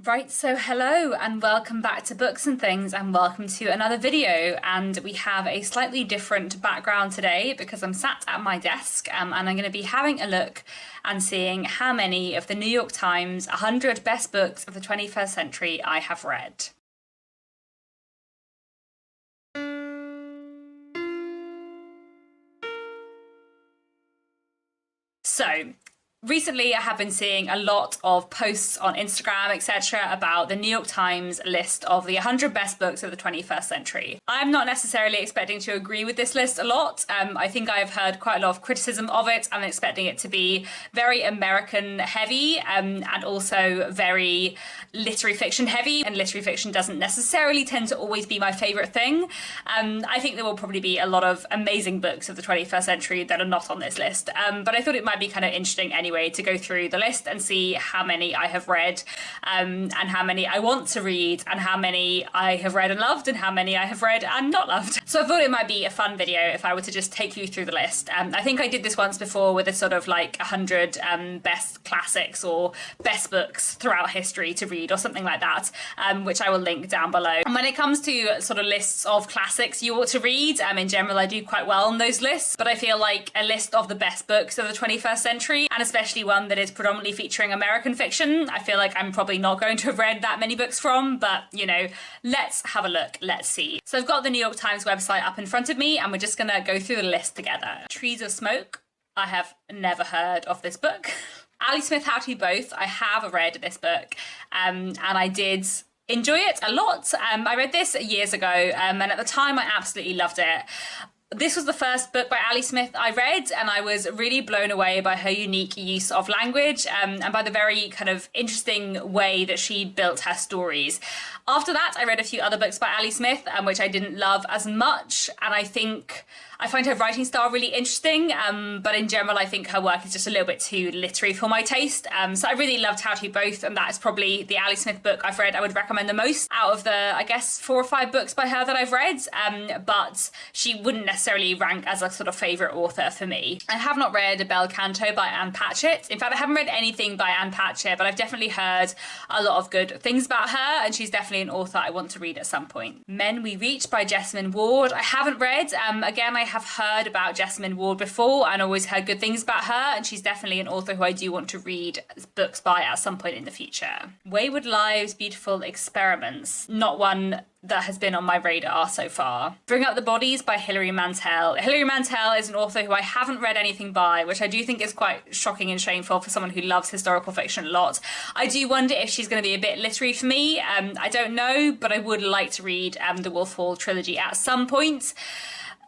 Right, so hello and welcome back to Books and Things and welcome to another video. And we have a slightly different background today because I'm sat at my desk and I'm going to be having a look and seeing how many of the New York Times 100 best books of the 21st century I have read. So, recently, I have been seeing a lot of posts on Instagram, etc., about the New York Times list of the 100 best books of the 21st century. I'm not necessarily expecting to agree with this list a lot. I think I've heard quite a lot of criticism of it. I'm expecting it to be very American heavy and also very literary fiction heavy. And literary fiction doesn't necessarily tend to always be my favourite thing. I think there will probably be a lot of amazing books of the 21st century that are not on this list. But I thought it might be kind of interesting anyway to go through the list and see how many I have read and how many I want to read and how many I have read and loved and how many I have read and not loved. So I thought it might be a fun video if I were to just take you through the list. I think I did this once before with a sort of like 100 best classics or best books throughout history to read or something like that, which I will link down below. And when it comes to sort of lists of classics you ought to read, in general I do quite well on those lists, but I feel like a list of the best books of the 21st century, and especially one that is predominantly featuring American fiction, I feel like I'm probably not going to have read that many books from, but you know, let's have a look, let's see. So I've got the New York Times website up in front of me and we're just gonna go through the list together. Trees of Smoke, I have never heard of this book. Ali Smith, How to Both, I have read this book and I did enjoy it a lot. I read this years ago and at the time I absolutely loved it. This was the first book by Ali Smith I read and I was really blown away by her unique use of language and by the very kind of interesting way that she built her stories. After that, I read a few other books by Ali Smith which I didn't love as much, and I find her writing style really interesting, but in general I think her work is just a little bit too literary for my taste. So I really loved How to Both, and that is probably the Ali Smith book I've read I would recommend the most out of the, I guess, 4 or 5 books by her that I've read, but she wouldn't necessarily rank as a sort of favourite author for me. I have not read Bel Canto by Ann Patchett. In fact, I haven't read anything by Ann Patchett, but I've definitely heard a lot of good things about her, and she's definitely an author I want to read at some point. Men We Reach by Jessamine Ward, I haven't read. Again, I have heard about Jessamine Ward before and always heard good things about her, and she's definitely an author who I do want to read books by at some point in the future. Wayward Lives, Beautiful Experiments, not one that has been on my radar so far. Bring Up the Bodies by Hilary Mantel. Hilary Mantel is an author who I haven't read anything by, which I do think is quite shocking and shameful for someone who loves historical fiction a lot. I do wonder if she's going to be a bit literary for me. I don't know, but I would like to read the Wolf Hall trilogy at some point.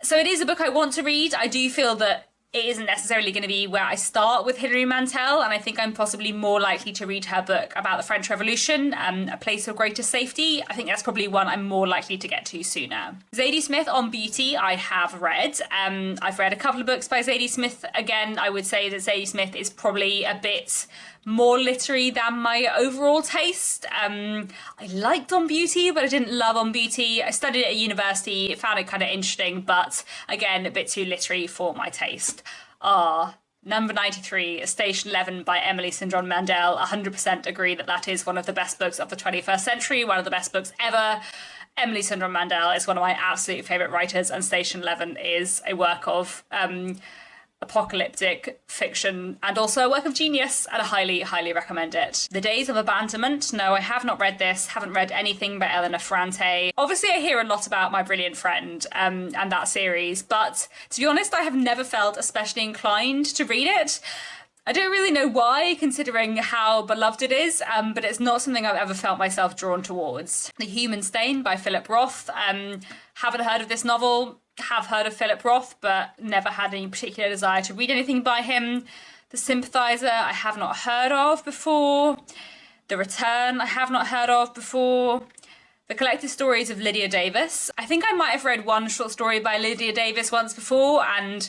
So it is a book I want to read. I do feel that it isn't necessarily going to be where I start with Hilary Mantel, and I think I'm possibly more likely to read her book about the French Revolution, A Place of Greater Safety. I think that's probably one I'm more likely to get to sooner. Zadie Smith on Beauty, I have read. I've read a couple of books by Zadie Smith. Again, I would say that Zadie Smith is probably a bit more literary than my overall taste. I liked On Beauty, but I didn't love On Beauty. I studied at university, found it kind of interesting, but again, a bit too literary for my taste. Number 93, Station 11 by Emily St. John Mandel. 100% agree that that is one of the best books of the 21st century, one of the best books ever. Emily St. John Mandel is one of my absolute favourite writers, and Station 11 is a work of apocalyptic fiction and also a work of genius, and I highly, highly recommend it. The Days of Abandonment. No, I have not read this, haven't read anything by Eleanor Ferrante. Obviously, I hear a lot about My Brilliant Friend and that series, but to be honest, I have never felt especially inclined to read it. I don't really know why, considering how beloved it is, but it's not something I've ever felt myself drawn towards. The Human Stain by Philip Roth. Haven't heard of this novel. Have heard of Philip Roth, but never had any particular desire to read anything by him. The Sympathizer, I have not heard of before. The Return, I have not heard of before. The Collected Stories of Lydia Davis. I think I might have read one short story by Lydia Davis once before, and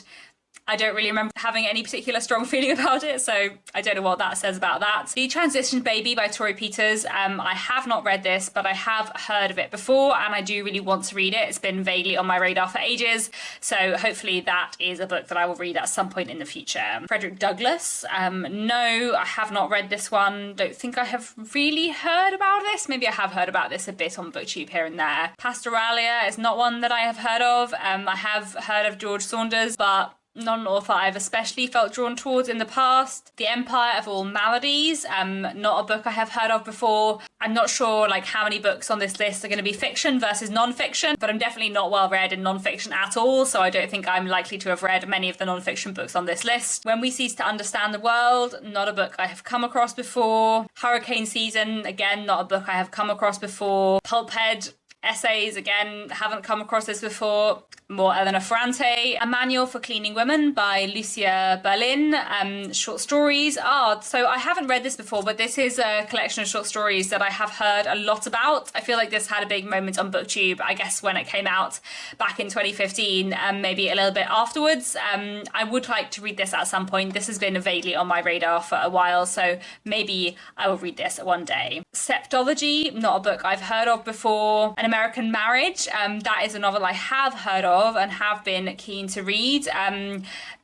I don't really remember having any particular strong feeling about it, so I don't know what that says about that. The Transition Baby by Tori Peters. I have not read this, but I have heard of it before, and I do really want to read it. It's been vaguely on my radar for ages, so hopefully that is a book that I will read at some point in the future. Frederick Douglass. No, I have not read this one. Don't think I have really heard about this. Maybe I have heard about this a bit on BookTube here and there. Pastoralia is not one that I have heard of. I have heard of George Saunders, but not an author I've especially felt drawn towards in the past. The Empire of All Maladies, not a book I have heard of before. I'm not sure like how many books on this list are going to be fiction versus non-fiction, but I'm definitely not well read in non-fiction at all, so I don't think I'm likely to have read many of the non-fiction books on this list. When We Cease to Understand the World, not a book I have come across before. Hurricane Season, again, not a book I have come across before. Pulphead Essays, again, haven't come across this before. More Elena Ferrante. A Manual for Cleaning Women by Lucia Berlin. Short stories. So I haven't read this before, but this is a collection of short stories that I have heard a lot about. I feel like this had a big moment on BookTube, I guess, when it came out back in 2015, and maybe a little bit afterwards. I would like to read this at some point. This has been vaguely on my radar for a while, so maybe I will read this one day. Septology, not a book I've heard of before. An American Marriage, that is a novel I have heard of and have been keen to read.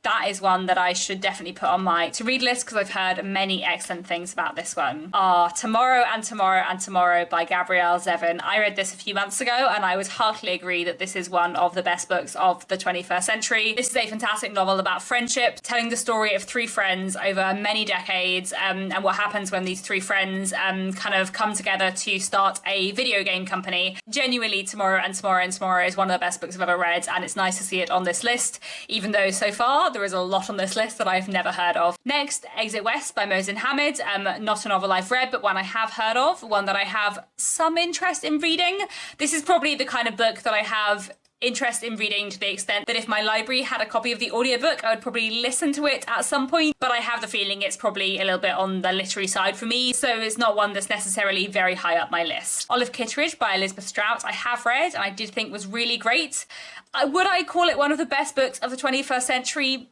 That is one that I should definitely put on my to-read list because I've heard many excellent things about this one. Tomorrow and Tomorrow and Tomorrow by Gabrielle Zevin. I read this a few months ago and I would heartily agree that this is one of the best books of the 21st century. This is a fantastic novel about friendship, telling the story of three friends over many decades, and what happens when these three friends kind of come together to start a video game company. Genuinely, Tomorrow and Tomorrow and Tomorrow is one of the best books I've ever read, and it's nice to see it on this list, even though so far there is a lot on this list that I've never heard of. Next, Exit West by Mohsin Hamid. Not a novel I've read, but one I have heard of, one that I have some interest in reading. This is probably the kind of book that I have interest in reading to the extent that if my library had a copy of the audiobook, I would probably listen to it at some point, but I have the feeling it's probably a little bit on the literary side for me, so it's not one that's necessarily very high up my list. Olive Kitteridge by Elizabeth Strout I have read, and I did think was really great. Would I call it one of the best books of the 21st century?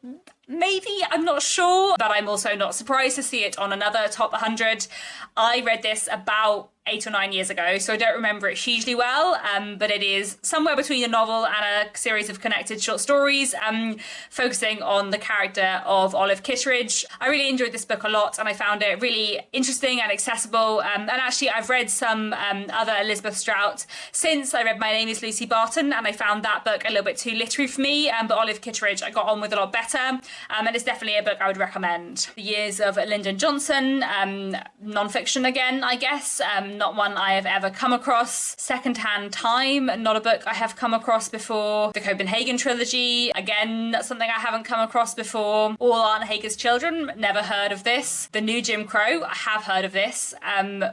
Maybe, I'm not sure, but I'm also not surprised to see it on another top 100. I read this about 8 or 9 years ago, so I don't remember it hugely well, but it is somewhere between a novel and a series of connected short stories, focusing on the character of Olive Kitteridge. I really enjoyed this book a lot, and I found it really interesting and accessible, and actually I've read some other Elizabeth Strout since. I read My Name is Lucy Barton, and I found that book a little bit too literary for me, but Olive Kitteridge I got on with a lot better, and it's definitely a book I would recommend. The Years of Lyndon Johnson, non-fiction again, I guess, not one I have ever come across. Secondhand Time, not a book I have come across before. The Copenhagen Trilogy, again, something I haven't come across before. All Aunt Hager's Children, never heard of this. The New Jim Crow, I have heard of this.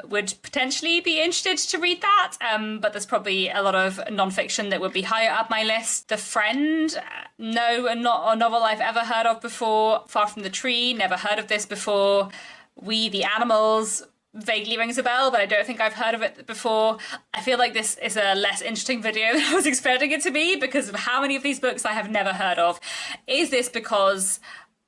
Would potentially be interested to read that, but there's probably a lot of non-fiction that would be higher up my list. The Friend, no, not a novel I've ever heard of before. Far From the Tree, never heard of this before. We the Animals, vaguely rings a bell, but I don't think I've heard of it before. I feel like this is a less interesting video than I was expecting it to be because of how many of these books I have never heard of. Is this because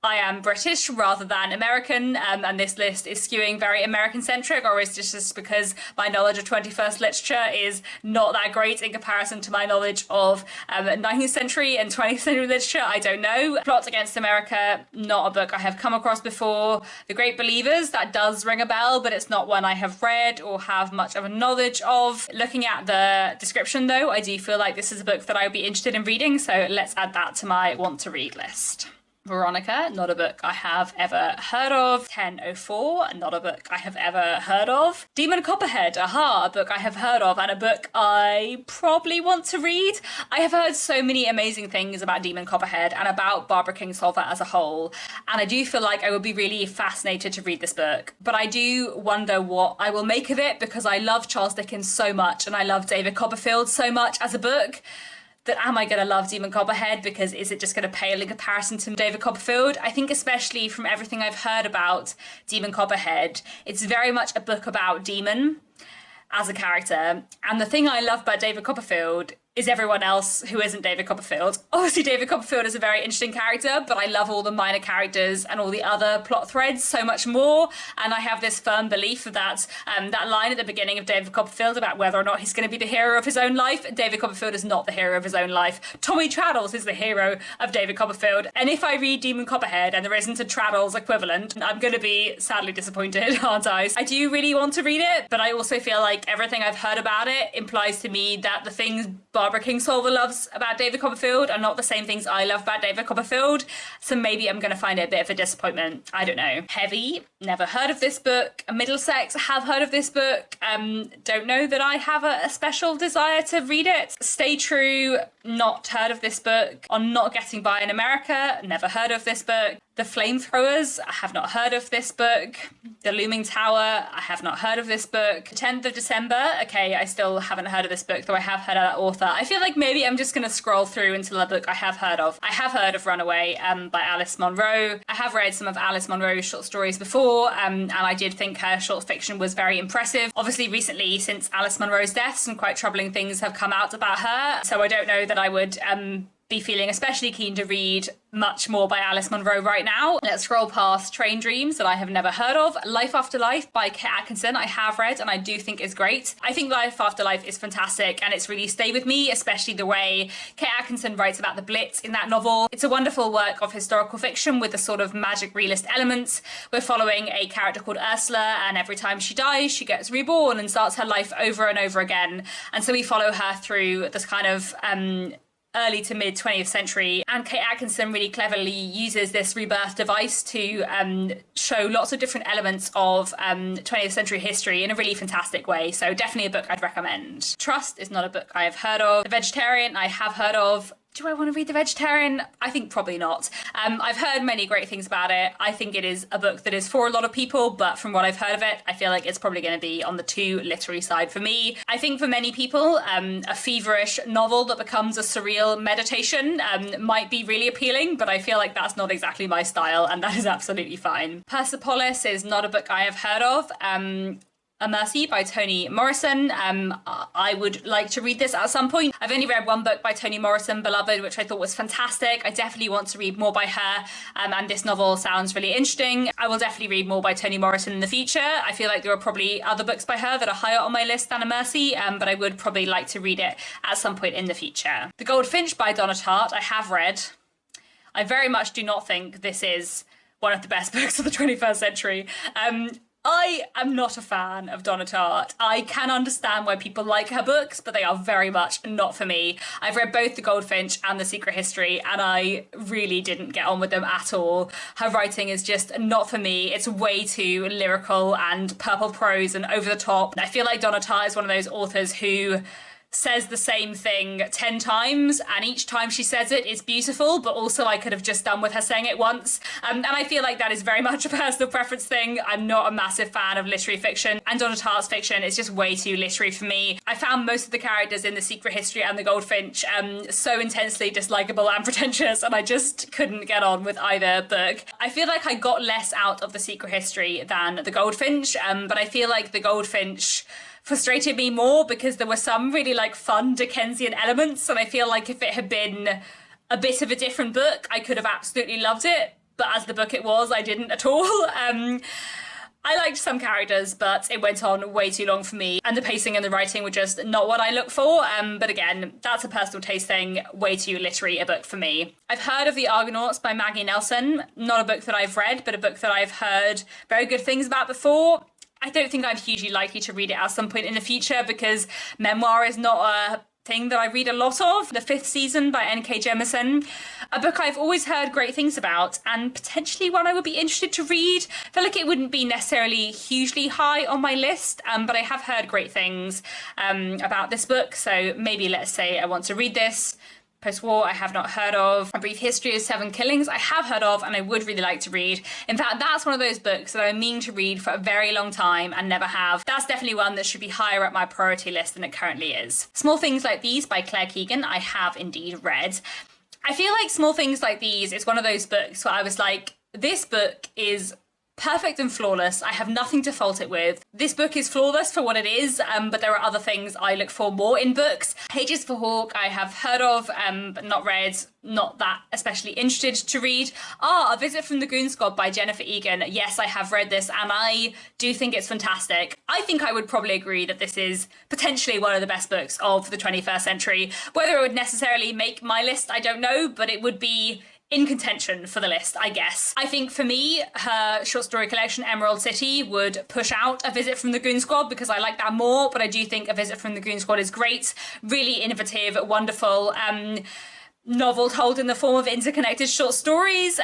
I am British rather than American, and this list is skewing very American-centric, or is this just because my knowledge of 21st literature is not that great in comparison to my knowledge of 19th century and 20th century literature? I don't know. Plot Against America, not a book I have come across before. The Great Believers, that does ring a bell, but it's not one I have read or have much of a knowledge of. Looking at the description, though, I do feel like this is a book that I would be interested in reading, so let's add that to my want-to-read list. Veronica, not a book I have ever heard of. 1004, not a book I have ever heard of. Demon Copperhead, a book I have heard of and a book I probably want to read. I have heard so many amazing things about Demon Copperhead and about Barbara Kingsolver as a whole, and I do feel like I would be really fascinated to read this book. But I do wonder what I will make of it because I love Charles Dickens so much and I love David Copperfield so much as a book. That am I going to love Demon Copperhead because is it just going to pale in comparison to David Copperfield? I think especially from everything I've heard about Demon Copperhead, it's very much a book about Demon as a character. And the thing I love about David Copperfield is everyone else who isn't David Copperfield. Obviously, David Copperfield is a very interesting character, but I love all the minor characters and all the other plot threads so much more. And I have this firm belief that that line at the beginning of David Copperfield about whether or not he's going to be the hero of his own life, David Copperfield is not the hero of his own life. Tommy Traddles is the hero of David Copperfield. And if I read Demon Copperhead and there isn't a Traddles equivalent, I'm going to be sadly disappointed, aren't I? I do really want to read it, but I also feel like everything I've heard about it implies to me that the things Barbara Kingsolver loves about David Copperfield are not the same things I love about David Copperfield, so maybe I'm going to find it a bit of a disappointment. I don't know. Heavy, never heard of this book. Middlesex, have heard of this book. Don't know that I have a special desire to read it. Stay True, not heard of this book. On Not Getting By in America, never heard of this book. The Flamethrowers, I have not heard of this book. The Looming Tower, I have not heard of this book. 10th of December, okay, I still haven't heard of this book, though I have heard of that author. I feel like maybe I'm just going to scroll through until a book I have heard of. I have heard of Runaway by Alice Munro. I have read some of Alice Munro's short stories before, and I did think her short fiction was very impressive. Obviously, recently, since Alice Munro's death, some quite troubling things have come out about her, so I don't know that I would be feeling especially keen to read much more by Alice Munro right now. Let's scroll past Train Dreams that I have never heard of. Life After Life by Kate Atkinson I have read and I do think is great. I think Life After Life is fantastic and it's really stayed with me, especially the way Kate Atkinson writes about the Blitz in that novel. It's a wonderful work of historical fiction with a sort of magic realist elements. We're following a character called Ursula, and every time she dies, she gets reborn and starts her life over and over again. And so we follow her through this kind of early to mid 20th century, and Kate Atkinson really cleverly uses this rebirth device to show lots of different elements of 20th century history in a really fantastic way. So definitely a book I'd recommend. Trust is not a book I have heard of. The Vegetarian I have heard of. Do I want to read The Vegetarian? I think probably not. I've heard many great things about it. I think it is a book that is for a lot of people, but from what I've heard of it, I feel like it's probably going to be on the too literary side for me. I think for many people, a feverish novel that becomes a surreal meditation might be really appealing, but I feel like that's not exactly my style, and that is absolutely fine. Persepolis is not a book I have heard of. A Mercy by Toni Morrison. I would like to read this at some point. I've only read one book by Toni Morrison, Beloved, which I thought was fantastic. I definitely want to read more by her, and this novel sounds really interesting. I will definitely read more by Toni Morrison in the future. I feel like there are probably other books by her that are higher on my list than A Mercy, but I would probably like to read it at some point in the future. The Goldfinch by Donna Tartt, I have read. I very much do not think this is one of the best books of the 21st century. I am not a fan of Donna Tartt. I can understand why people like her books, but they are very much not for me. I've read both The Goldfinch and The Secret History, and I really didn't get on with them at all. Her writing is just not for me. It's way too lyrical and purple prose and over the top. I feel like Donna Tartt is one of those authors who says the same thing 10 times, and each time she says it, it's beautiful, but also I could have just done with her saying it once. And I feel like that is very much a personal preference thing. I'm not a massive fan of literary fiction, and Donna Tartt's fiction is just way too literary for me. I found most of the characters in The Secret History and The Goldfinch so intensely dislikable and pretentious, and I just couldn't get on with either book. I feel like I got less out of The Secret History than The Goldfinch, but I feel like The Goldfinch frustrated me more because there were some really fun Dickensian elements, and I feel like if it had been a bit of a different book, I could have absolutely loved it, but as the book it was, I didn't at all. I liked some characters, but it went on way too long for me, and the pacing and the writing were just not what I look for, but again, that's a personal taste thing, way too literary a book for me. I've heard of The Argonauts by Maggie Nelson, not a book that I've read, but a book that I've heard very good things about before. I don't think I'm hugely likely to read it at some point in the future because memoir is not a thing that I read a lot of. The Fifth Season by N.K. Jemisin, a book I've always heard great things about and potentially one I would be interested to read. I feel like it wouldn't be necessarily hugely high on my list, but I have heard great things about this book, so maybe let's say I want to read this. Post-war, I have not heard of. A Brief History of Seven Killings, I have heard of and I would really like to read. In fact, that's one of those books that I mean to read for a very long time and never have. That's definitely one that should be higher up my priority list than it currently is. Small Things Like These by Claire Keegan, I have indeed read. I feel like Small Things Like These is one of those books where I was like, this book is perfect and flawless. I have nothing to fault it with. This book is flawless for what it is, but there are other things I look for more in books. Pages for Hawk I have heard of, but not read, not that especially interested to read. A Visit from the Goon Squad by Jennifer Egan. Yes, I have read this and I do think it's fantastic. I think I would probably agree that this is potentially one of the best books of the 21st century. Whether it would necessarily make my list, I don't know, but it would be in contention for the list, I guess. I think for me, her short story collection, Emerald City, would push out A Visit from the Goon Squad because I like that more, but I do think A Visit from the Goon Squad is great, really innovative, wonderful, novel told in the form of interconnected short stories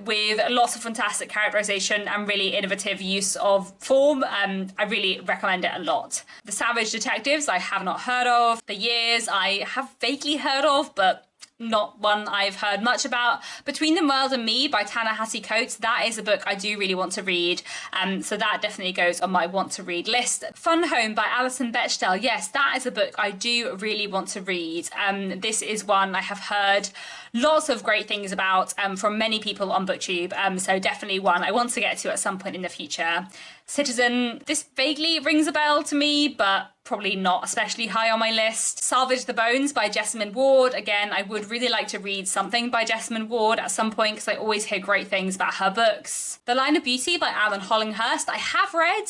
with lots of fantastic characterization and really innovative use of form. I really recommend it a lot. The Savage Detectives I have not heard of. The Years I have vaguely heard of, but not one I've heard much about. Between the World and Me by Ta-Nehisi Coates, that is a book I do really want to read, so that definitely goes on my want to read list. Fun Home by Alison Bechdel, yes, that is a book I do really want to read. This is one I have heard lots of great things about from many people on BookTube, so definitely one I want to get to at some point in the future. Citizen, this vaguely rings a bell to me, but probably not especially high on my list. Salvage the Bones by Jessamine Ward. Again, I would really like to read something by Jessamine Ward at some point because I always hear great things about her books. The Line of Beauty by Alan Hollinghurst, I have read.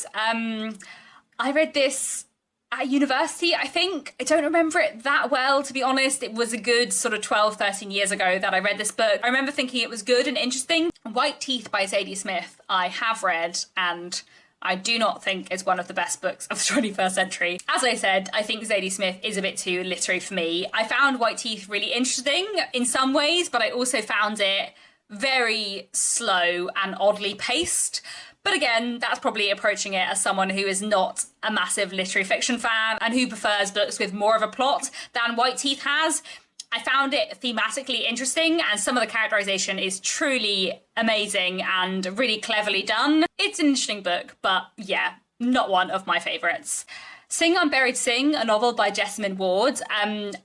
I read this at university, I think. I don't remember it that well, to be honest. It was a good sort of 12, 13 years ago that I read this book. I remember thinking it was good and interesting. White Teeth by Zadie Smith, I have read, and I do not think it's one of the best books of the 21st century. As I said, I think Zadie Smith is a bit too literary for me. I found White Teeth really interesting in some ways, but I also found it very slow and oddly paced. But again, that's probably approaching it as someone who is not a massive literary fiction fan and who prefers books with more of a plot than White Teeth has. I found it thematically interesting and some of the characterization is truly amazing and really cleverly done. It's an interesting book, but yeah, not one of my favourites. Sing Unburied Sing, a novel by Jessamine Ward.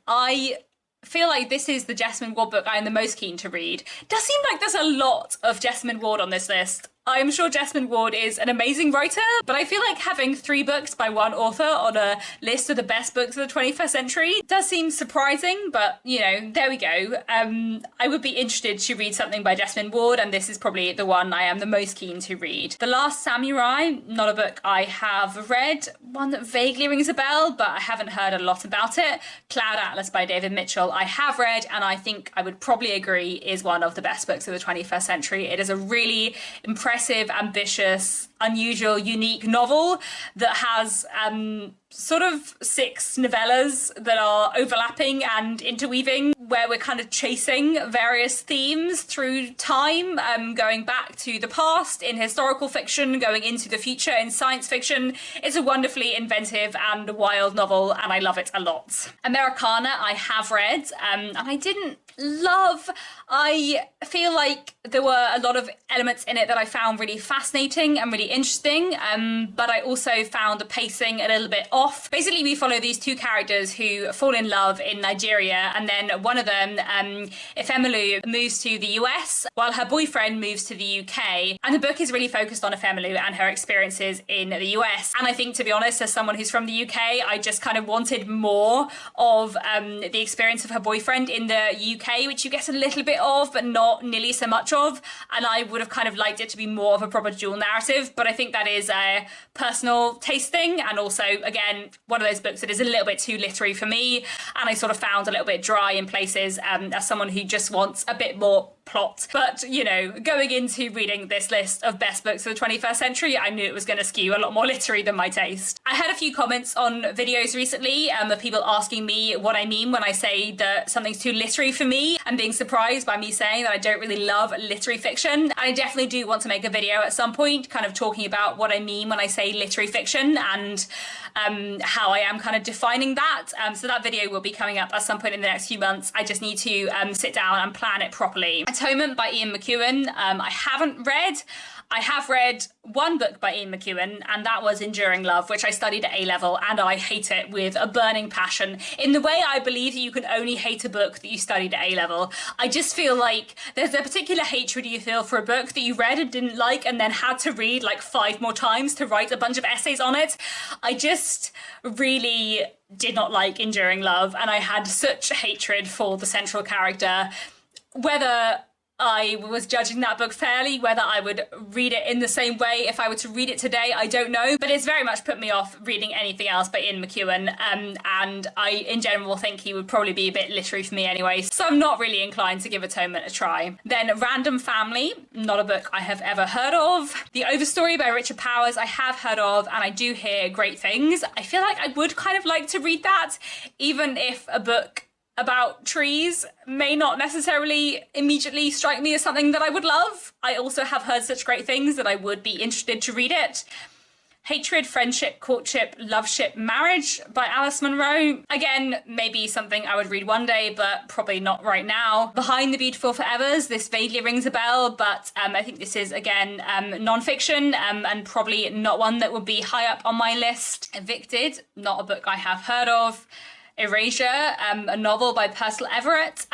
I feel like this is the Jessamine Ward book I am the most keen to read. It does seem like there's a lot of Jessamine Ward on this list. I'm sure Jessamine Ward is an amazing writer, but I feel like having 3 books by one author on a list of the best books of the 21st century does seem surprising, but, you know, there we go. I would be interested to read something by Jessamine Ward, and this is probably the one I am the most keen to read. The Last Samurai, not a book I have read, one that vaguely rings a bell, but I haven't heard a lot about it. Cloud Atlas by David Mitchell, I have read, and I think I would probably agree is one of the best books of the 21st century. It is a really impressive, ambitious, unusual, unique novel that has sort of 6 novellas that are overlapping and interweaving, where we're kind of chasing various themes through time, going back to the past in historical fiction, going into the future in science fiction. It's a wonderfully inventive and wild novel, and I love it a lot. Americana, I have read, and I didn't love. I feel like there were a lot of elements in it that I found really fascinating and really interesting, but I also found the pacing a little bit off. Basically, we follow these 2 characters who fall in love in Nigeria, and then one of them, Ifemelu, moves to the US while her boyfriend moves to the UK. And the book is really focused on Ifemelu and her experiences in the US. And I think, to be honest, as someone who's from the UK, I just kind of wanted more of the experience of her boyfriend in the UK, which you get a little bit of, but not nearly so much of. And I would have kind of liked it to be more of a proper dual narrative, but I think that is a personal taste thing, and also, again, one of those books that is a little bit too literary for me, and I sort of found a little bit dry in places as someone who just wants a bit more plot. But, you know, going into reading this list of best books of the 21st century, I knew it was going to skew a lot more literary than my taste. I had a few comments on videos recently of people asking me what I mean when I say that something's too literary for me, and being surprised by me saying that I don't really love literary fiction. I definitely do want to make a video at some point kind of talking about what I mean when I say literary fiction, and how I am kind of defining that. So that video will be coming up at some point in the next few months. I just need to sit down and plan it properly. Atonement by Ian McEwan. I haven't read. I have read one book by Ian McEwan, and that was Enduring Love, which I studied at A-level, and I hate it with a burning passion. In the way I believe that you can only hate a book that you studied at A-level. I just feel like there's a particular hatred you feel for a book that you read and didn't like and then had to read like 5 more times to write a bunch of essays on it. I just really did not like Enduring Love, and I had such hatred for the central character. Whether I was judging that book fairly, whether I would read it in the same way if I were to read it today, I don't know. But it's very much put me off reading anything else by Ian McEwan. And I, in general, think he would probably be a bit literary for me anyway. So I'm not really inclined to give Atonement a try. Then Random Family, not a book I have ever heard of. The Overstory by Richard Powers, I have heard of, and I do hear great things. I feel like I would kind of like to read that, even if a book about trees may not necessarily immediately strike me as something that I would love. I also have heard such great things that I would be interested to read it. Hatred, Friendship, Courtship, Loveship, Marriage by Alice Munro. Again, maybe something I would read one day, but probably not right now. Behind the Beautiful Forevers, this vaguely rings a bell, but I think this is, again, non-fiction, and probably not one that would be high up on my list. Evicted, not a book I have heard of. Erasure, a novel by Percival Everett.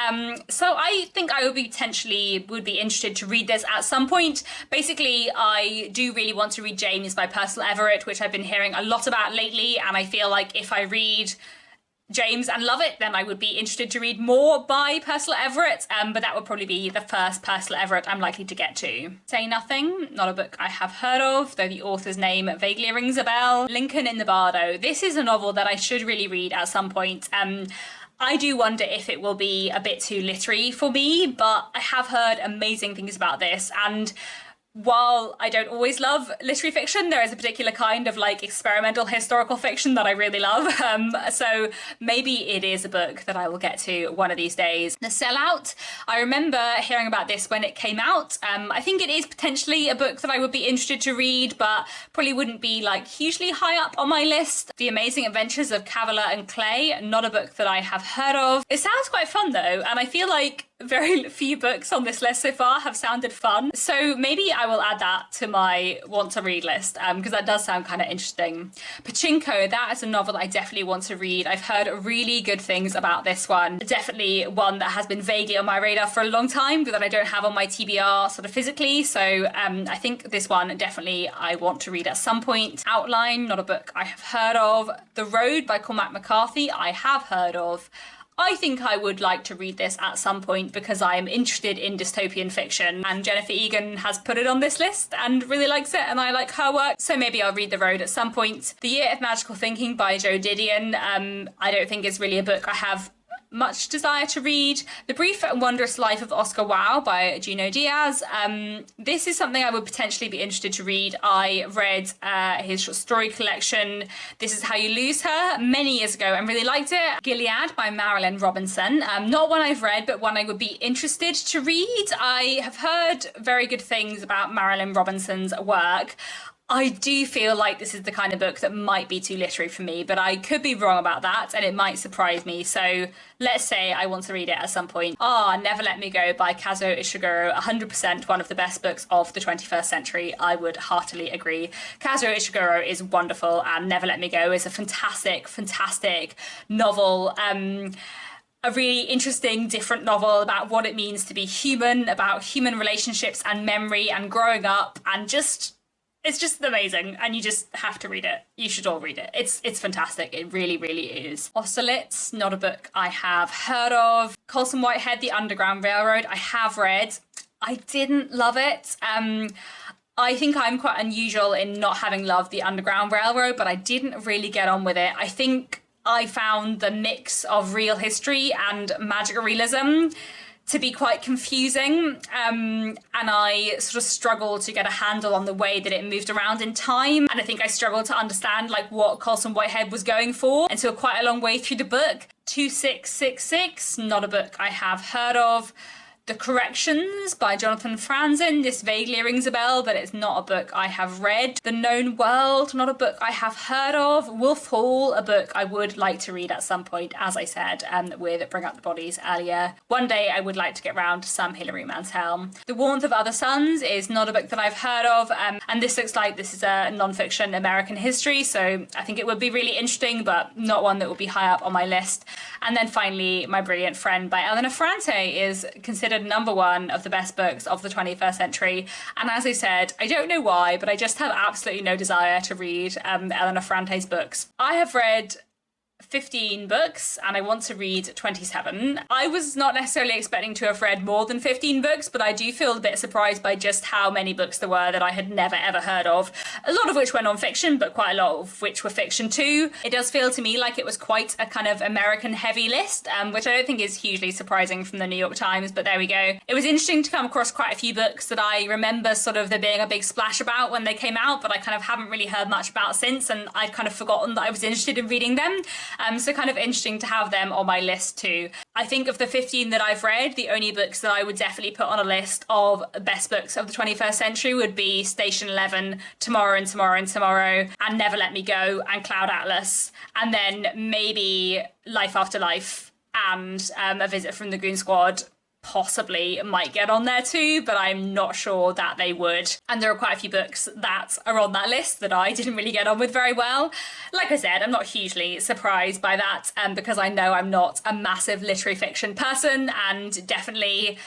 So I think I would be interested to read this at some point. Basically, I do really want to read James by Percival Everett, which I've been hearing a lot about lately, and I feel like if I read James and love it, then I would be interested to read more by Percival Everett, but that would probably be the first Percival Everett I'm likely to get to. Say Nothing, not a book I have heard of, though the author's name vaguely rings a bell. Lincoln in the Bardo. This is a novel that I should really read at some point. I do wonder if it will be a bit too literary for me, but I have heard amazing things about this, and while I don't always love literary fiction, there is a particular kind of like experimental historical fiction that I really love. So maybe it is a book that I will get to one of these days. The Sellout, I remember hearing about this when it came out. I think it is potentially a book that I would be interested to read, but probably wouldn't be like hugely high up on my list. The Amazing Adventures of Cavilla and Clay, not a book that I have heard of. It sounds quite fun though, and I feel like very few books on this list so far have sounded fun. So maybe I will add that to my want to read list, because that does sound kind of interesting. Pachinko, that is a novel I definitely want to read. I've heard really good things about this one. Definitely one that has been vaguely on my radar for a long time, but that I don't have on my TBR sort of physically. So I think this one definitely I want to read at some point. Outline, not a book I have heard of. The Road by Cormac McCarthy, I have heard of. I think I would like to read this at some point because I am interested in dystopian fiction, and Jennifer Egan has put it on this list and really likes it, and I like her work, so maybe I'll read The Road at some point. The Year of Magical Thinking by Joe Didion, I don't think is really a book I have much desire to read. The Brief and Wondrous Life of Oscar Wilde by Junot Diaz. This is something I would potentially be interested to read. I read his short story collection, This Is How You Lose Her, many years ago and really liked it. Gilead by Marilyn Robinson. Not one I've read, but one I would be interested to read. I have heard very good things about Marilyn Robinson's work. I do feel like this is the kind of book that might be too literary for me, but I could be wrong about that and it might surprise me. So let's say I want to read it at some point. Never Let Me Go by Kazuo Ishiguro, 100% one of the best books of the 21st century. I would heartily agree. Kazuo Ishiguro is wonderful, and Never Let Me Go is a fantastic, fantastic novel. A really interesting, different novel about what it means to be human, about human relationships and memory and growing up, and it's just amazing, and you just have to read it. You should all read it. It's fantastic. It really, really is. Austerlitz, not a book I have heard of. Colson Whitehead, The Underground Railroad, I have read. I didn't love it. I think I'm quite unusual in not having loved The Underground Railroad, but I didn't really get on with it. I think I found the mix of real history and magical realism to be quite confusing, and I sort of struggled to get a handle on the way that it moved around in time, and I think I struggled to understand like what Colson Whitehead was going for until quite a long way through the book. 2666, not a book I have heard of. The Corrections by Jonathan Franzen. This vaguely rings a bell, but it's not a book I have read. The Known World, not a book I have heard of. Wolf Hall, a book I would like to read at some point, as I said, with Bring Up the Bodies earlier. One day I would like to get round to some Hilary Mantel. The Warmth of Other Suns is not a book that I've heard of, and this looks like this is a non-fiction American history, so I think it would be really interesting, but not one that will be high up on my list. And then finally, My Brilliant Friend by Eleanor Ferrante is considered number one of the best books of the 21st century. And as I said, I don't know why, but I just have absolutely no desire to read Eleanor Ferrante's books. I have read 15 books and I want to read 27. I was not necessarily expecting to have read more than 15 books, but I do feel a bit surprised by just how many books there were that I had never ever heard of. A lot of which were non-fiction, but quite a lot of which were fiction too. It does feel to me like it was quite a kind of American heavy list, which I don't think is hugely surprising from the New York Times, but there we go. It was interesting to come across quite a few books that I remember sort of there being a big splash about when they came out, but I kind of haven't really heard much about since, and I'd kind of forgotten that I was interested in reading them. So kind of interesting to have them on my list too. I think of the 15 that I've read, the only books that I would definitely put on a list of best books of the 21st century would be Station 11, Tomorrow and Tomorrow and Tomorrow, and Never Let Me Go, and Cloud Atlas, and then maybe Life After Life and A Visit from the Goon Squad. Possibly might get on there too, but I'm not sure that they would. And there are quite a few books that are on that list that I didn't really get on with very well. Like I said, I'm not hugely surprised by that, because I know I'm not a massive literary fiction person, and definitely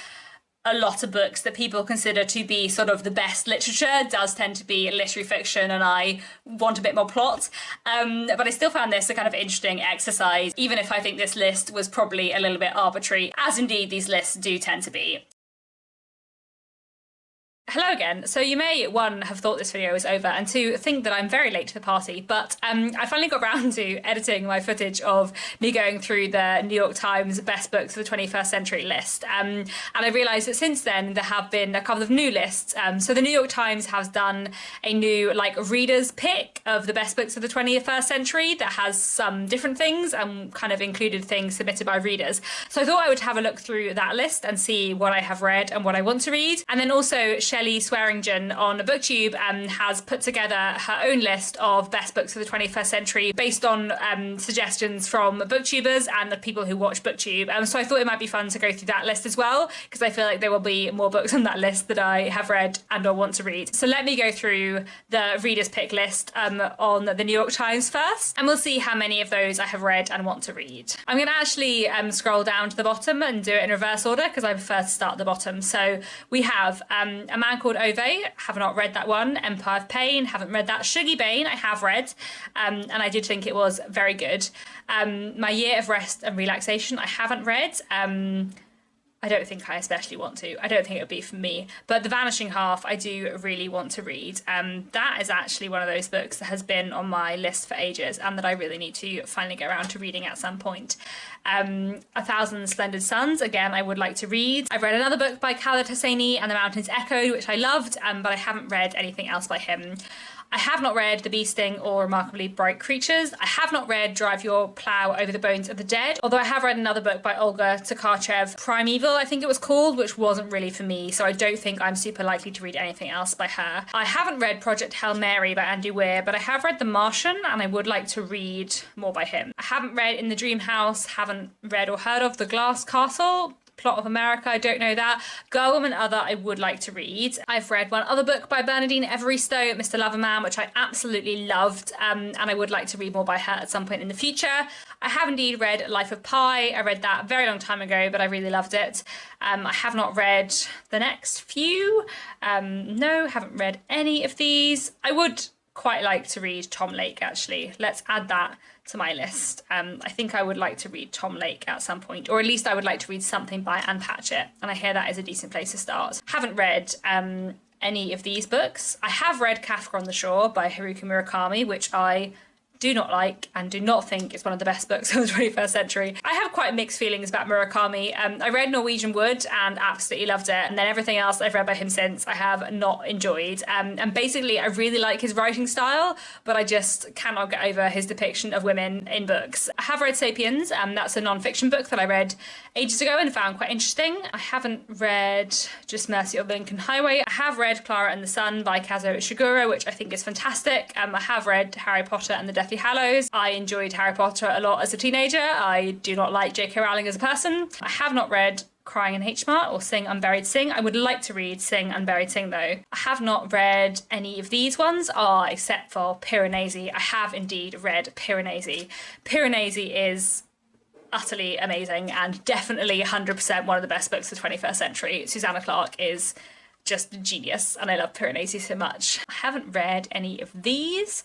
a lot of books that people consider to be sort of the best literature does tend to be literary fiction, and I want a bit more plot. But I still found this a kind of interesting exercise, even if I think this list was probably a little bit arbitrary, as indeed these lists do tend to be. Hello again. So you may, one, have thought this video was over, and two, think that I'm very late to the party, but I finally got around to editing my footage of me going through the New York Times best books of the 21st century list. And I realised that since then there have been a couple of new lists. So the New York Times has done a new reader's pick of the best books of the 21st century that has some different things and kind of included things submitted by readers. So I thought I would have a look through that list and see what I have read and what I want to read. And then also Shelley Swearingen on BookTube has put together her own list of best books of the 21st century based on suggestions from booktubers and the people who watch BookTube. So I thought it might be fun to go through that list as well, because I feel like there will be more books on that list that I have read and or want to read. So let me go through the reader's pick list on the New York Times first, and we'll see how many of those I have read and want to read. I'm going to actually scroll down to the bottom and do it in reverse order, because I prefer to start at the bottom. So we have A Man Called Ove, have not read that one. Empire of Pain, haven't read that. Shuggy Bane, I have read, and I did think it was very good. My Year of Rest and Relaxation, I haven't read. I don't think I especially want to. I don't think it would be for me. But The Vanishing Half, I do really want to read. That is actually one of those books that has been on my list for ages and that I really need to finally get around to reading at some point. A Thousand Splendid Suns, again, I would like to read. I've read another book by Khaled Hosseini and The Mountains Echoed, which I loved, but I haven't read anything else by him. I have not read The Bee Sting or Remarkably Bright Creatures. I have not read Drive Your Plough Over the Bones of the Dead, although I have read another book by Olga Tokarczuk, Primeval, I think it was called, which wasn't really for me, so I don't think I'm super likely to read anything else by her. I haven't read Project Hail Mary by Andy Weir, but I have read The Martian, and I would like to read more by him. I haven't read In the Dream House, haven't read or heard of The Glass Castle, Plot of America, I don't know that. Girl, Woman, Other, I would like to read. I've read one other book by Bernardine Evaristo, Mr. Loverman, which I absolutely loved, and I would like to read more by her at some point in the future. I have indeed read Life of Pi. I read that a very long time ago, but I really loved it. I have not read the next few. No, haven't read any of these. I would quite like to read Tom Lake, actually. Let's add that to my list. I think I would like to read Tom Lake at some point, or at least I would like to read something by Anne Patchett, and I hear that is a decent place to start. Haven't read any of these books. I have read Kafka on the Shore by Haruki Murakami, which I do not like and do not think it's one of the best books of the 21st century. I have quite mixed feelings about Murakami. I read Norwegian Wood and absolutely loved it, and then everything else I've read by him since I have not enjoyed. And basically I really like his writing style, but I just cannot get over his depiction of women in books. I have read Sapiens, that's a non-fiction book that I read ages ago and found quite interesting. I haven't read Just Mercy on the Lincoln Highway. I have read Clara and the Sun by Kazuo Ishiguro, which I think is fantastic. I have read Harry Potter and the Deathly Hallows. I enjoyed Harry Potter a lot as a teenager. I do not like J.K. Rowling as a person. I have not read Crying in H Mart or Sing Unburied Sing. I would like to read Sing Unburied Sing though. I have not read any of these ones, except for Piranesi. I have indeed read Piranesi. Piranesi is utterly amazing and definitely 100% one of the best books of the 21st century. Susanna Clarke is just a genius and I love Piranesi so much. I haven't read any of these.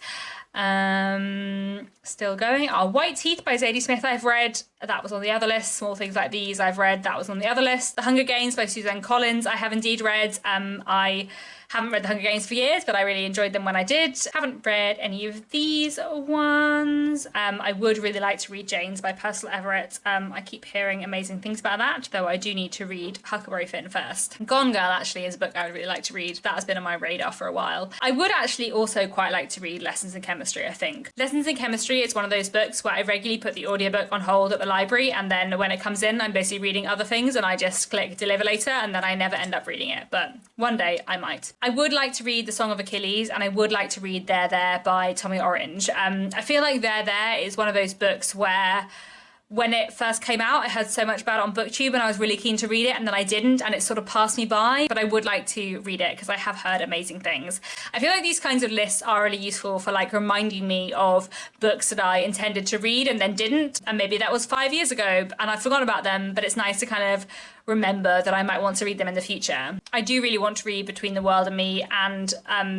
Still going. White Teeth by Zadie Smith I've read. That was on the other list. Small Things Like These I've read. That was on the other list. The Hunger Games by Suzanne Collins I have indeed read. I haven't read The Hunger Games for years, but I really enjoyed them when I did. Haven't read any of these ones. I would really like to read Janes by Percival Everett. I keep hearing amazing things about that, though I do need to read Huckleberry Finn first. Gone Girl actually is a book I would really like to read. That has been on my radar for a while. I would actually also quite like to read Lessons in Chemistry, I think. Lessons in Chemistry is one of those books where I regularly put the audiobook on hold at the library, and then when it comes in, I'm basically reading other things and I just click deliver later, and then I never end up reading it, but one day I might. I would like to read The Song of Achilles, and I would like to read There There by Tommy Orange. I feel like There There is one of those books where when it first came out, I heard so much about it on BookTube and I was really keen to read it, and then I didn't, and it sort of passed me by, but I would like to read it because I have heard amazing things. I feel like these kinds of lists are really useful for like reminding me of books that I intended to read and then didn't, and maybe that was 5 years ago and I've forgotten about them, but it's nice to kind of remember that I might want to read them in the future. I do really want to read Between the World and Me and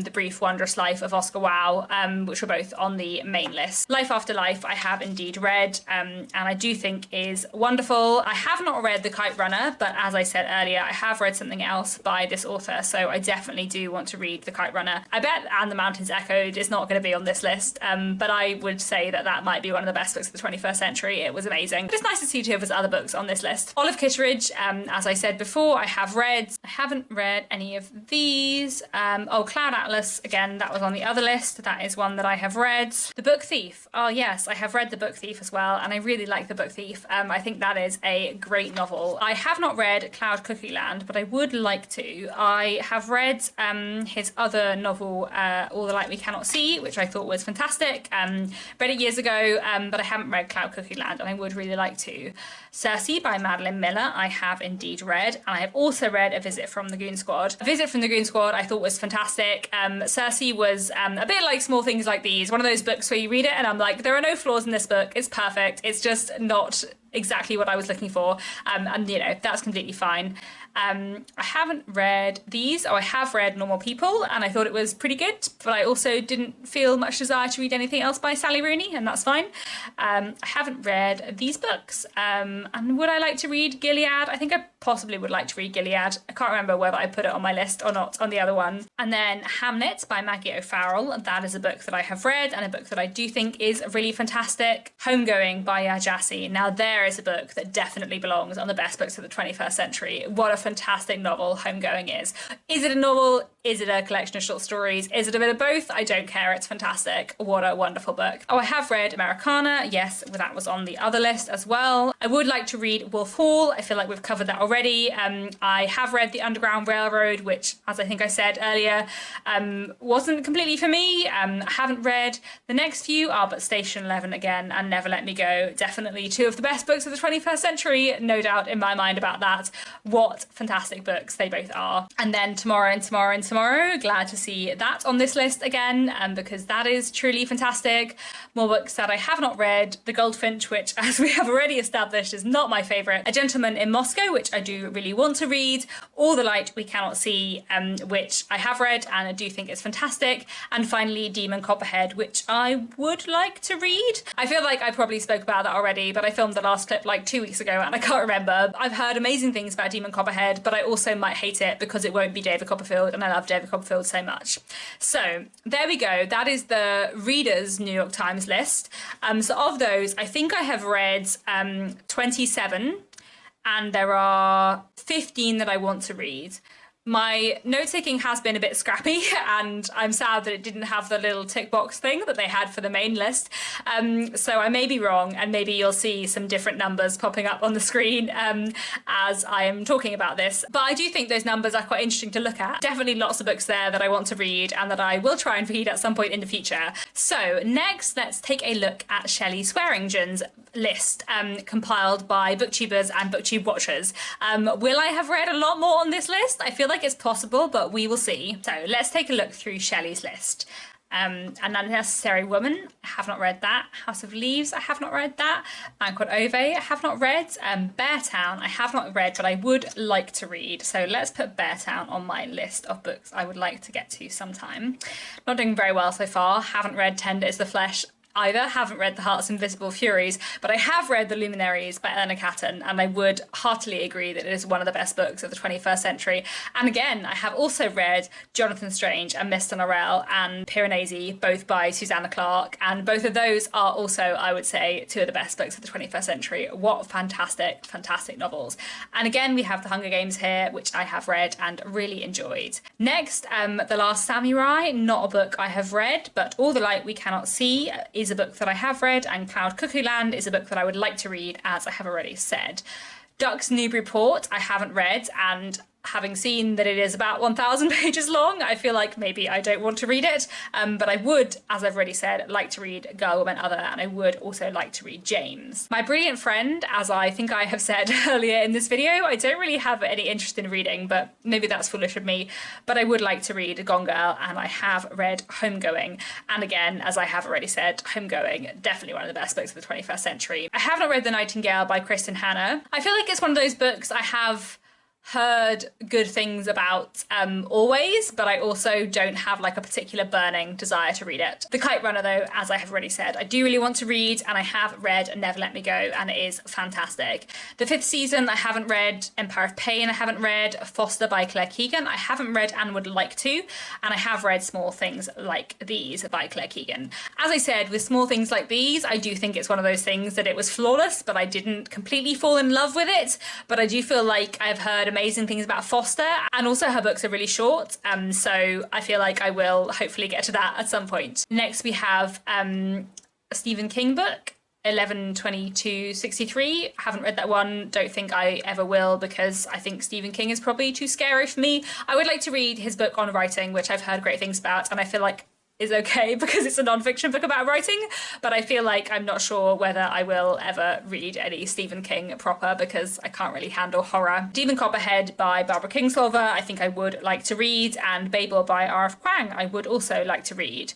The Brief Wondrous Life of Oscar Wilde, which were both on the main list. Life After Life I have indeed read, and I do think is wonderful. I have not read The Kite Runner, but as I said earlier, I have read something else by this author, so I definitely do want to read The Kite Runner. I bet And the Mountains Echoed is not going to be on this list, but I would say that that might be one of the best books of the 21st century. It was amazing. But it's nice to see two of his other books on this list. Olive Kitteridge, as I said before, I have read. I haven't read any of these. Cloud Atlas, again, that was on the other list. That is one that I have read. The Book Thief. Oh yes, I have read The Book Thief as well, and I really like The Book Thief. I think that is a great novel. I have not read Cloud Cuckoo Land, but I would like to. I have read his other novel, All the Light We Cannot See, which I thought was fantastic. Read it years ago, but I haven't read Cloud Cuckoo Land, and I would really like to. Circe by Madeline Miller, I have indeed read, and I have also read A Visit from the Goon Squad. A Visit from the Goon Squad I thought was fantastic. Circe was a bit like Small Things Like These, one of those books where you read it and I'm like, there are no flaws in this book, it's perfect, it's just not exactly what I was looking for, and you know, that's completely fine. I haven't read these. I have read Normal People, and I thought it was pretty good, but I also didn't feel much desire to read anything else by Sally Rooney, and that's fine. I haven't read these books, and would I like to read Gilead? I think I possibly would like to read Gilead. I can't remember whether I put it on my list or not on the other one. And then Hamnet by Maggie O'Farrell. That is a book that I have read, and a book that I do think is really fantastic. Homegoing by Jassi. Now there is a book that definitely belongs on the best books of the 21st century. What a fantastic novel Homegoing is. Is it a novel? Is it a collection of short stories? Is it a bit of both? I don't care. It's fantastic. What a wonderful book. I have read Americana. Yes, that was on the other list as well. I would like to read Wolf Hall. I feel like we've covered that already. I have read The Underground Railroad, which, as I think I said earlier, wasn't completely for me. I haven't read. The next few are but Station 11 again and Never Let Me Go. Definitely two of the best books of the 21st century, no doubt in my mind about that. What fantastic books they both are. And then Tomorrow and Tomorrow and Tomorrow, glad to see that on this list again, because that is truly fantastic. More books that I have not read. The Goldfinch, which, as we have already established, is not my favourite. A Gentleman in Moscow, which I do really want to read. All the Light We Cannot See, which I have read and I do think is fantastic. And finally, Demon Copperhead, which I would like to read. I feel like I probably spoke about that already, but I filmed the last last clip like 2 weeks ago and I can't remember. I've heard amazing things about Demon Copperhead, but I also might hate it because it won't be David Copperfield, and I love David Copperfield so much. So there we go. That is the readers' New York Times list. So of those, I think I have read 27, and there are 15 that I want to read. My note-taking has been a bit scrappy, and I'm sad that it didn't have the little tick box thing that they had for the main list. So I may be wrong, and maybe you'll see some different numbers popping up on the screen as I am talking about this. But I do think those numbers are quite interesting to look at. Definitely lots of books there that I want to read and that I will try and read at some point in the future. So next, let's take a look at Shelley Swearingen's list, compiled by booktubers and booktube watchers. Will I have read a lot more on this list? I feel like it's possible, but we will see. So let's take a look through Shelley's list. An Unnecessary Woman, I have not read that. House of Leaves, I have not read that. Banquet Ove, I have not read. Beartown, I have not read, but I would like to read. So let's put Beartown on my list of books I would like to get to sometime. Not doing very well so far. Haven't read Tender is the Flesh either, haven't read The Heart's Invisible Furies, but I have read The Luminaries by Eleanor Catton, and I would heartily agree that it is one of the best books of the 21st century. And again, I have also read Jonathan Strange and Mr. Norrell and Piranesi, both by Susanna Clarke, and both of those are also, I would say, two of the best books of the 21st century. What fantastic, fantastic novels. And again, we have The Hunger Games here, which I have read and really enjoyed. Next, The Last Samurai, not a book I have read, but All the Light We Cannot See is a book that I have read, and Cloud Cuckoo Land is a book that I would like to read, as I have already said. Ducks Newburyport I haven't read, and having seen that it is about 1,000 pages long, I feel like maybe I don't want to read it, but I would, as I've already said, like to read Girl, Woman, Other, and I would also like to read James. My Brilliant Friend, as I think I have said earlier in this video, I don't really have any interest in reading, but maybe that's foolish of me, but I would like to read Gone Girl, and I have read Homegoing, and again, as I have already said, Homegoing, definitely one of the best books of the 21st century. I have not read The Nightingale by Kristen Hanna. I feel like it's one of those books I have heard good things about always, but I also don't have like a particular burning desire to read it. The Kite Runner, though, as I have already said, I do really want to read, and I have read Never Let Me Go, and it is fantastic. The Fifth Season I haven't read. Empire of Pain I haven't read. Foster by Claire Keegan I haven't read and would like to, and I have read Small Things Like These by Claire Keegan. As I said, with Small Things Like These, I do think it's one of those things that it was flawless, but I didn't completely fall in love with it. But I do feel like I've heard amazing things about Foster, and also her books are really short, so I feel like I will hopefully get to that at some point. Next we have a Stephen King book, 11/22/63. Haven't read that one, don't think I ever will, because I think Stephen King is probably too scary for me. I would like to read his book on writing, which I've heard great things about, and I feel like is okay because it's a non-fiction book about writing, but I feel like I'm not sure whether I will ever read any Stephen King proper because I can't really handle horror. Demon Copperhead by Barbara Kingsolver I think I would like to read, and Babel by R.F. Kuang I would also like to read.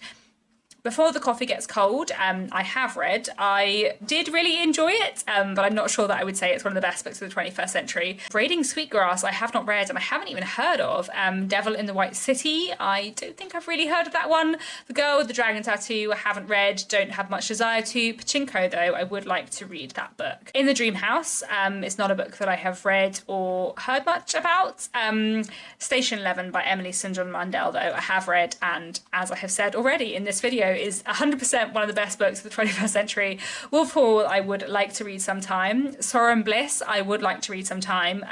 Before the Coffee Gets Cold, I have read. I did really enjoy it, but I'm not sure that I would say it's one of the best books of the 21st century. Braiding Sweetgrass I have not read, and I haven't even heard of. Devil in the White City, I don't think I've really heard of that one. The Girl with the Dragon Tattoo I haven't read, don't have much desire to. Pachinko, though, I would like to read that book. In the Dream House, it's not a book that I have read or heard much about. Station 11 by Emily St. John Mandel, though, I have read, and as I have said already in this video, is 100% one of the best books of the 21st century. Wolf Hall I would like to read sometime. Sorrow and Bliss I would like to read sometime.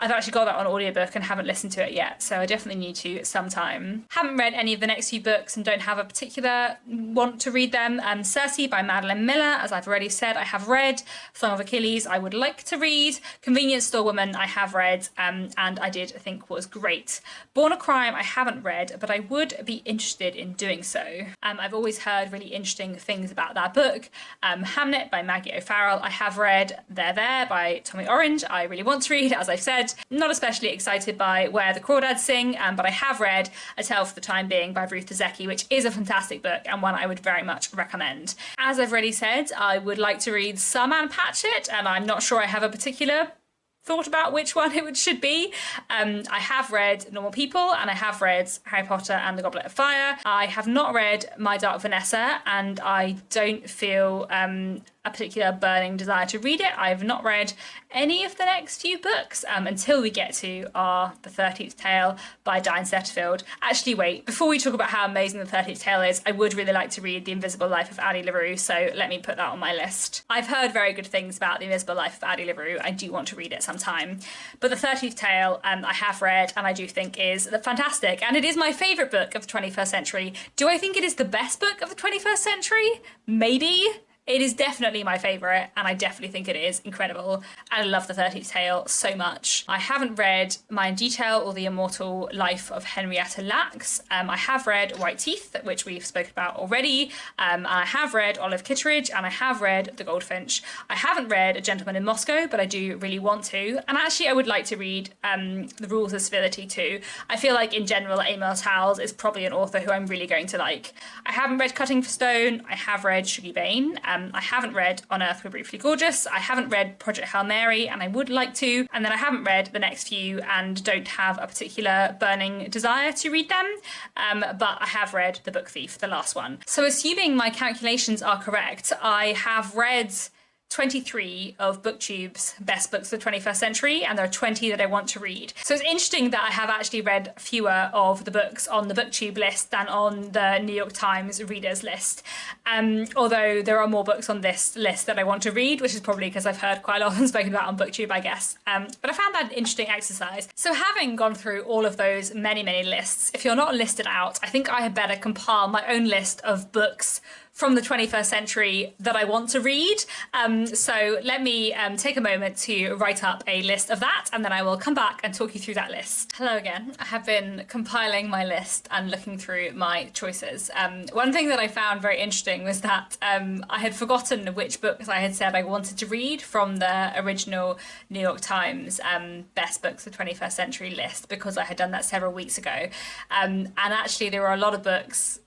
I've actually got that on audiobook and haven't listened to it yet, so I definitely need to sometime. Haven't read any of the next few books and don't have a particular want to read them. Circe by Madeline Miller, as I've already said, I have read. Song of Achilles I would like to read. Convenience Store Woman I have read, and I did think was great. Born a Crime I haven't read, but I would be interested in doing so. I've always heard really interesting things about that book. Hamnet by Maggie O'Farrell I have read. There There by Tommy Orange I really want to read, as I've said. Not especially excited by Where the Crawdads Sing, but I have read A Tale for the Time Being by Ruth Zecchi, which is a fantastic book and one I would very much recommend. As I've already said, I would like to read Some Ann Patchett, and I'm not sure I have a particular thought about which one it should be. I have read Normal People, and I have read Harry Potter and the Goblet of Fire. I have not read My Dark Vanessa, and I don't feel a particular burning desire to read it. I've not read any of the next few books until we get to The 13th Tale by Diane Setterfield. Actually, wait, before we talk about how amazing The 13th Tale is, I would really like to read The Invisible Life of Addie LaRue, so let me put that on my list. I've heard very good things about The Invisible Life of Addie LaRue. I do want to read it sometime. But The 13th Tale I have read and I do think is fantastic, and it is my favourite book of the 21st century. Do I think it is the best book of the 21st century? Maybe. It is definitely my favourite, and I definitely think it is incredible. And I love The 13th Tale so much. I haven't read Mind Detail or The Immortal Life of Henrietta Lacks. I have read White Teeth, which we've spoken about already. And I have read Olive Kitteridge, and I have read The Goldfinch. I haven't read A Gentleman in Moscow, but I do really want to. And actually, I would like to read The Rules of Civility too. I feel like in general, Amor Towles is probably an author who I'm really going to like. I haven't read Cutting for Stone. I have read Shuggie Bain. I haven't read On Earth We're Briefly Gorgeous. I haven't read Project Hail Mary, and I would like to. And then I haven't read the next few and don't have a particular burning desire to read them. But I have read The Book Thief, the last one. So assuming my calculations are correct, I have read 23 of BookTube's best books of the 21st century, and there are 20 that I want to read. So it's interesting that I have actually read fewer of the books on the BookTube list than on the New York Times readers list. Although there are more books on this list that I want to read, which is probably because I've heard quite a lot of them spoken about on BookTube, I guess. But I found that an interesting exercise. So having gone through all of those many lists, if you're not listed out, I think I had better compile my own list of books from the 21st century that I want to read. So let me take a moment to write up a list of that, and then I will come back and talk you through that list. Hello again. I have been compiling my list and looking through my choices. One thing that I found very interesting was that I had forgotten which books I had said I wanted to read from the original New York Times best books of the 21st century list, because I had done that several weeks ago. And actually there were a lot of books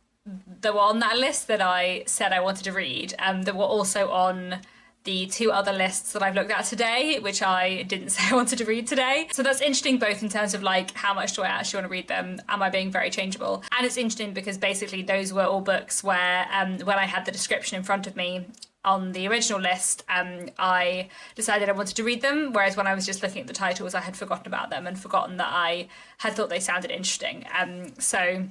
that were on that list that I said I wanted to read, that were also on the two other lists that I've looked at today, which I didn't say I wanted to read today. So that's interesting, both in terms of like, how much do I actually want to read them? Am I being very changeable? And it's interesting because basically those were all books where when I had the description in front of me on the original list, I decided I wanted to read them, whereas when I was just looking at the titles, I had forgotten about them and forgotten that I had thought they sounded interesting. So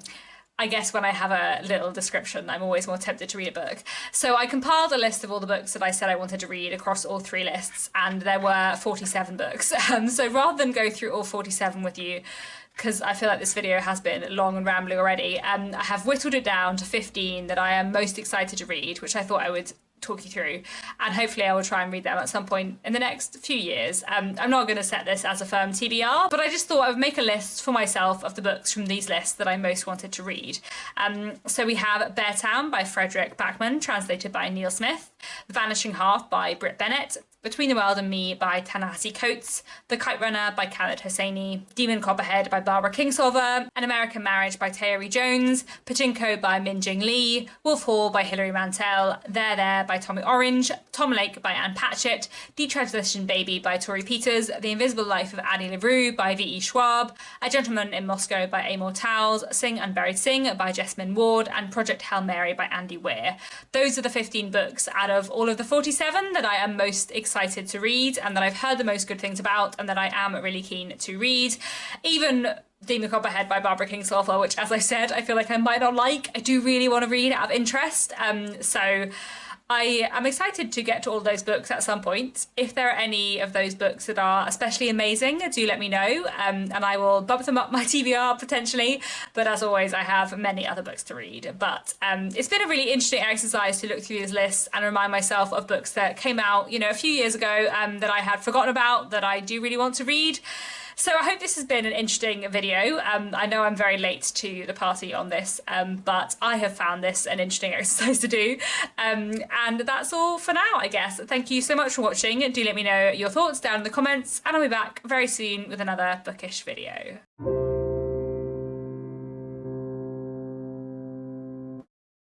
I guess when I have a little description, I'm always more tempted to read a book. So I compiled a list of all the books that I said I wanted to read across all three lists, and there were 47 books. So rather than go through all 47 with you, because I feel like this video has been long and rambling already, I have whittled it down to 15 that I am most excited to read, which I thought I would talk you through, and hopefully I will try and read them at some point in the next few years. I'm not going to set this as a firm TBR, but I just thought I would make a list for myself of the books from these lists that I most wanted to read. So we have Beartown by Frederick Backman, translated by Neil Smith, The Vanishing Half by Britt Bennett, Between the World and Me by Ta-Nehisi Coates, The Kite Runner by Khaled Hosseini, Demon Copperhead by Barbara Kingsolver, An American Marriage by Tayari Jones, Pachinko by Min Jing Lee, Wolf Hall by Hilary Mantel, There by Tommy Orange, Tom Lake by Anne Patchett, Detranslation Baby by Tori Peters, The Invisible Life of Addie LaRue by V.E. Schwab, A Gentleman in Moscow by Amor Towles, Sing Unburied Sing by Jessamine Ward, and Project Hail Mary by Andy Weir. Those are the 15 books out of all of the 47 that I am most excited to read, and that I've heard the most good things about, and that I am really keen to read. Even Demon Copperhead by Barbara Kingsolver, which, as I said, I feel like I might not like, I do really want to read out of interest. So I am excited to get to all those books at some point. If there are any of those books that are especially amazing, do let me know, and I will bump them up my TBR potentially. But as always, I have many other books to read. But it's been a really interesting exercise to look through these lists and remind myself of books that came out, a few years ago that I had forgotten about, that I do really want to read. So I hope this has been an interesting video. I know I'm very late to the party on this, but I have found this an interesting exercise to do. And that's all for now, I guess. Thank you so much for watching. Do let me know your thoughts down in the comments, and I'll be back very soon with another bookish video.